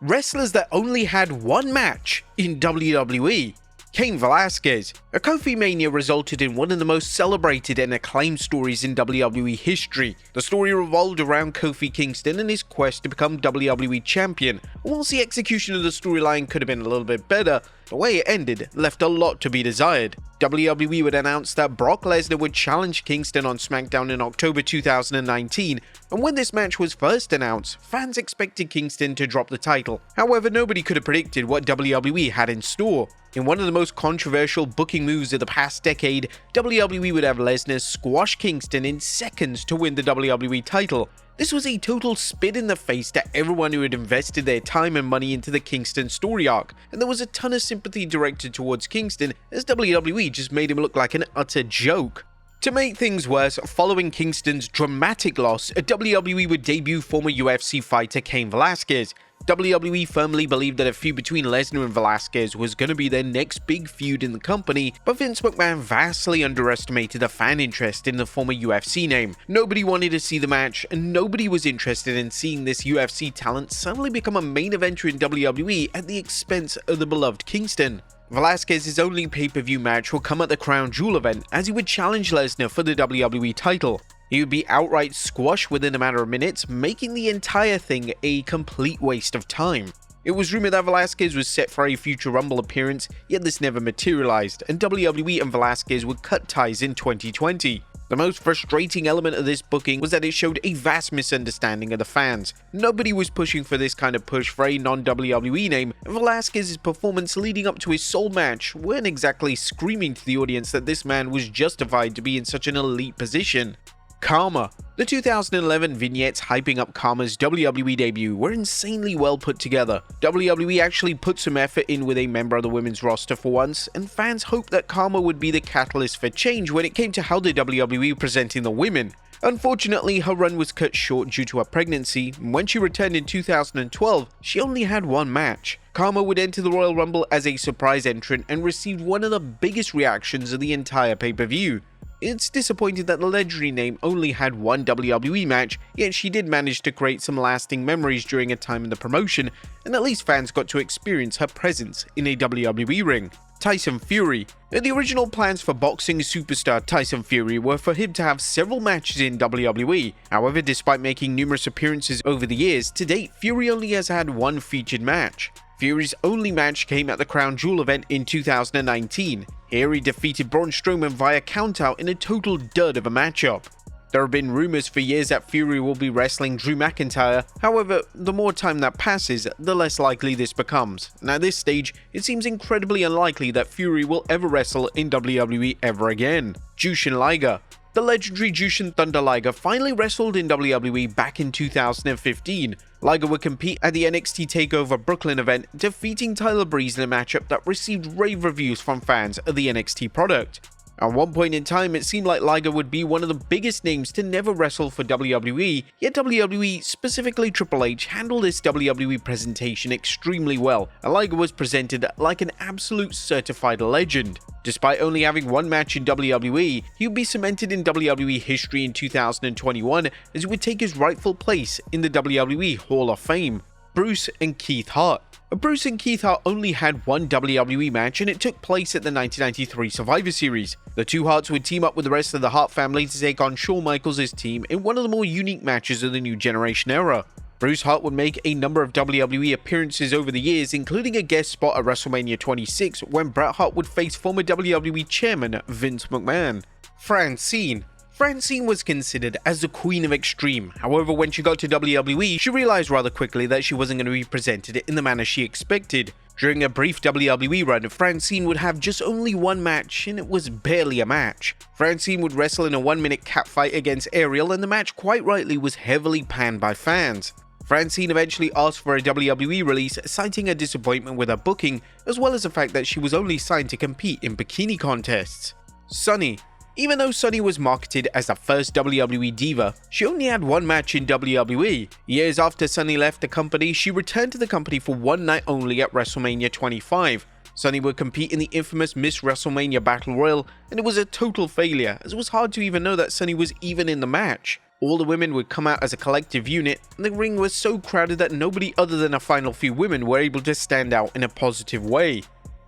Wrestlers that only had one match in WWE. Cain Velasquez. A Kofi Mania resulted in one of the most celebrated and acclaimed stories in WWE history. The story revolved around Kofi Kingston and his quest to become WWE Champion. Whilst the execution of the storyline could have been a little bit better, the way it ended left a lot to be desired. WWE would announce that Brock Lesnar would challenge Kingston on SmackDown in October 2019, and when this match was first announced, fans expected Kingston to drop the title. However, nobody could have predicted what WWE had in store. In one of the most controversial booking moves of the past decade, WWE would have Lesnar squash Kingston in seconds to win the WWE title. This was a total spit in the face to everyone who had invested their time and money into the Kingston story arc, and there was a ton of sympathy directed towards Kingston as WWE just made him look like an utter joke. To make things worse, following Kingston's dramatic loss, WWE would debut former UFC fighter Cain Velasquez. WWE firmly believed that a feud between Lesnar and Velasquez was going to be their next big feud in the company, but Vince McMahon vastly underestimated the fan interest in the former UFC name. Nobody wanted to see the match, and nobody was interested in seeing this UFC talent suddenly become a main eventer in WWE at the expense of the beloved Kingston. Velasquez's only pay-per-view match will come at the Crown Jewel event, as he would challenge Lesnar for the WWE title. He would be outright squashed within a matter of minutes, making the entire thing a complete waste of time. It was rumored that Velasquez was set for a future Rumble appearance, yet this never materialized, and WWE and Velasquez would cut ties in 2020. The most frustrating element of this booking was that it showed a vast misunderstanding of the fans. Nobody was pushing for this kind of push for a non-WWE name, and Velasquez's performance leading up to his sole match weren't exactly screaming to the audience that this man was justified to be in such an elite position. Karma. The 2011 vignettes hyping up Karma's WWE debut were insanely well put together. WWE actually put some effort in with a member of the women's roster for once, and fans hoped that Karma would be the catalyst for change when it came to how the WWE presenting the women. Unfortunately, her run was cut short due to her pregnancy, and when she returned in 2012, she only had one match. Karma would enter the Royal Rumble as a surprise entrant and received one of the biggest reactions of the entire pay-per-view. It's disappointing that the legendary name only had one WWE match, yet she did manage to create some lasting memories during her time in the promotion, and at least fans got to experience her presence in a WWE ring. Tyson Fury. The original plans for boxing superstar Tyson Fury were for him to have several matches in WWE. However, despite making numerous appearances over the years, to date Fury only has had one featured match. Fury's only match came at the Crown Jewel event in 2019. Here he defeated Braun Strowman via countout in a total dud of a matchup. There have been rumors for years that Fury will be wrestling Drew McIntyre, however, the more time that passes, the less likely this becomes. And at this stage, it seems incredibly unlikely that Fury will ever wrestle in WWE ever again. Jushin Liger. The legendary Jushin Thunder Liger finally wrestled in WWE back in 2015. Liger would compete at the NXT TakeOver Brooklyn event, defeating Tyler Breeze in a matchup that received rave reviews from fans of the NXT product. At one point in time, it seemed like Liger would be one of the biggest names to never wrestle for WWE, yet WWE, specifically Triple H, handled this WWE presentation extremely well, and Liger was presented like an absolute certified legend. Despite only having one match in WWE, he would be cemented in WWE history in 2021 as he would take his rightful place in the WWE Hall of Fame. Bruce and Keith Hart. Bruce and Keith Hart only had one WWE match, and it took place at the 1993 Survivor Series. The two Harts would team up with the rest of the Hart family to take on Shawn Michaels' team in one of the more unique matches of the New Generation era. Bruce Hart would make a number of WWE appearances over the years, including a guest spot at WrestleMania 26 when Bret Hart would face former WWE Chairman Vince McMahon. Francine. Francine was considered as the Queen of Extreme. However, when she got to WWE, she realized rather quickly that she wasn't going to be presented in the manner she expected. During a brief WWE run, Francine would have just only one match, and it was barely a match. Francine would wrestle in a 1-minute catfight against Ariel, and the match quite rightly was heavily panned by fans. Francine eventually asked for a WWE release, citing a disappointment with her booking, as well as the fact that she was only signed to compete in bikini contests. Sunny. Even though Sunny was marketed as the first WWE diva, she only had one match in WWE. Years after Sunny left the company, she returned to the company for one night only at WrestleMania 25. Sunny would compete in the infamous Miss WrestleMania Battle Royal, and it was a total failure, as it was hard to even know that Sunny was even in the match. All the women would come out as a collective unit, and the ring was so crowded that nobody other than a final few women were able to stand out in a positive way.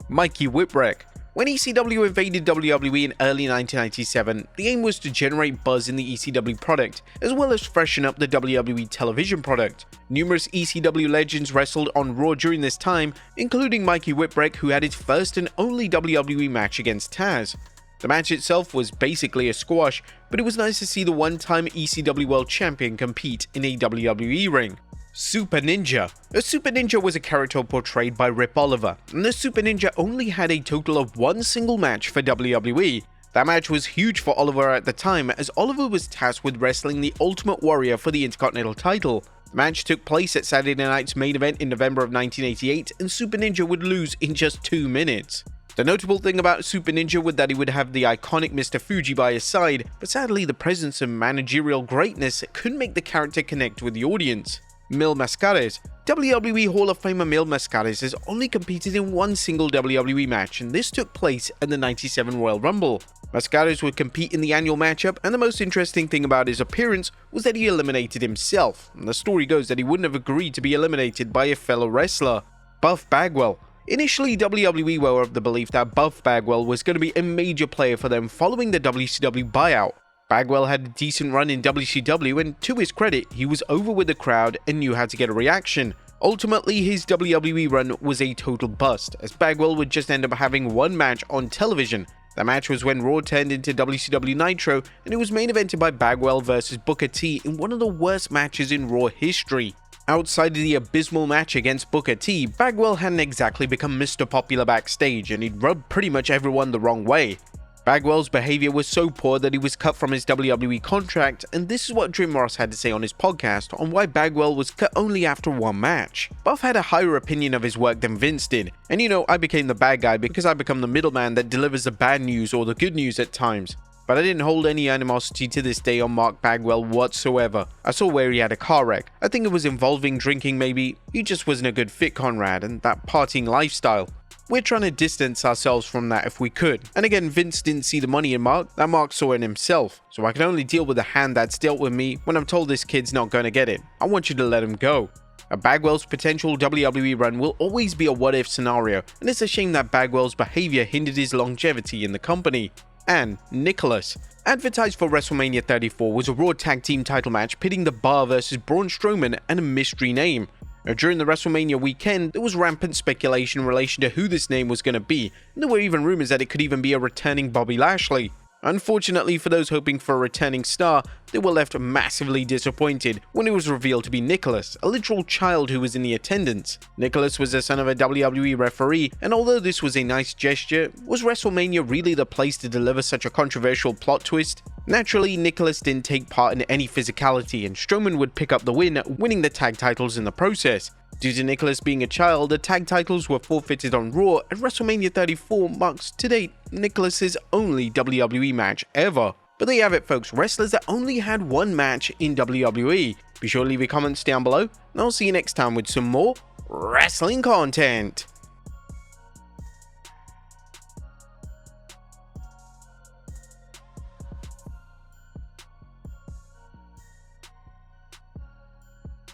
Mikey Whipwreck. When ECW invaded WWE in early 1997, the aim was to generate buzz in the ECW product, as well as freshen up the WWE television product. Numerous ECW legends wrestled on Raw during this time, including Mikey Whipwreck, who had his first and only WWE match against Taz. The match itself was basically a squash, but it was nice to see the one-time ECW World Champion compete in a WWE ring. Super Ninja. A Super Ninja was a character portrayed by Rip Oliver, and the Super Ninja only had a total of one single match for WWE. That match was huge for Oliver at the time, as Oliver was tasked with wrestling the Ultimate Warrior for the Intercontinental title. The match took place at Saturday Night's main event in November of 1988, and Super Ninja would lose in just 2 minutes. The notable thing about Super Ninja was that he would have the iconic Mr. Fuji by his side, but sadly the presence of managerial greatness couldn't make the character connect with the audience. Mil Mascares. WWE Hall of Famer Mil Mascares has only competed in one single WWE match, and this took place at the '97 Royal Rumble. Mascares would compete in the annual matchup, and the most interesting thing about his appearance was that he eliminated himself, and the story goes that he wouldn't have agreed to be eliminated by a fellow wrestler. Buff Bagwell. Initially, WWE were of the belief that Buff Bagwell was going to be a major player for them following the WCW buyout. Bagwell had a decent run in WCW, and to his credit, he was over with the crowd and knew how to get a reaction. Ultimately, his WWE run was a total bust, as Bagwell would just end up having one match on television. The match was when Raw turned into WCW Nitro, and it was main evented by Bagwell vs Booker T in one of the worst matches in Raw history. Outside of the abysmal match against Booker T, Bagwell hadn't exactly become Mr. Popular backstage, and he'd rubbed pretty much everyone the wrong way. Bagwell's behavior was so poor that he was cut from his WWE contract, and this is what Jim Ross had to say on his podcast on why Bagwell was cut only after one match. Buff had a higher opinion of his work than Vince did, and I became the bad guy because I become the middleman that delivers the bad news or the good news at times. But I didn't hold any animosity to this day on Mark Bagwell whatsoever. I saw where he had a car wreck. I think it was involving drinking maybe. He just wasn't a good fit, Conrad, and that partying lifestyle. We're trying to distance ourselves from that if we could. And again, Vince didn't see the money in Mark, that Mark saw in himself. So I can only deal with the hand that's dealt with me when I'm told this kid's not going to get it. I want you to let him go. Bagwell's potential WWE run will always be a what-if scenario, and it's a shame that Bagwell's behavior hindered his longevity in the company. And Nicholas. Advertised for WrestleMania 34 was a Raw Tag Team title match pitting The Bar versus Braun Strowman and a mystery name. Now, during the WrestleMania weekend, there was rampant speculation in relation to who this name was going to be, and there were even rumors that it could even be a returning Bobby Lashley. Unfortunately for those hoping for a returning star, they were left massively disappointed when it was revealed to be Nicholas, a literal child who was in the attendance. Nicholas was the son of a WWE referee, and although this was a nice gesture, was WrestleMania really the place to deliver such a controversial plot twist? Naturally, Nicholas didn't take part in any physicality, and Strowman would pick up the win, winning the tag titles in the process. Due to Nicholas being a child, the tag titles were forfeited on Raw, and WrestleMania 34 marks, to date, Nicholas's only WWE match ever. But there you have it, folks, wrestlers that only had one match in WWE. Be sure to leave your comments down below, and I'll see you next time with some more wrestling content.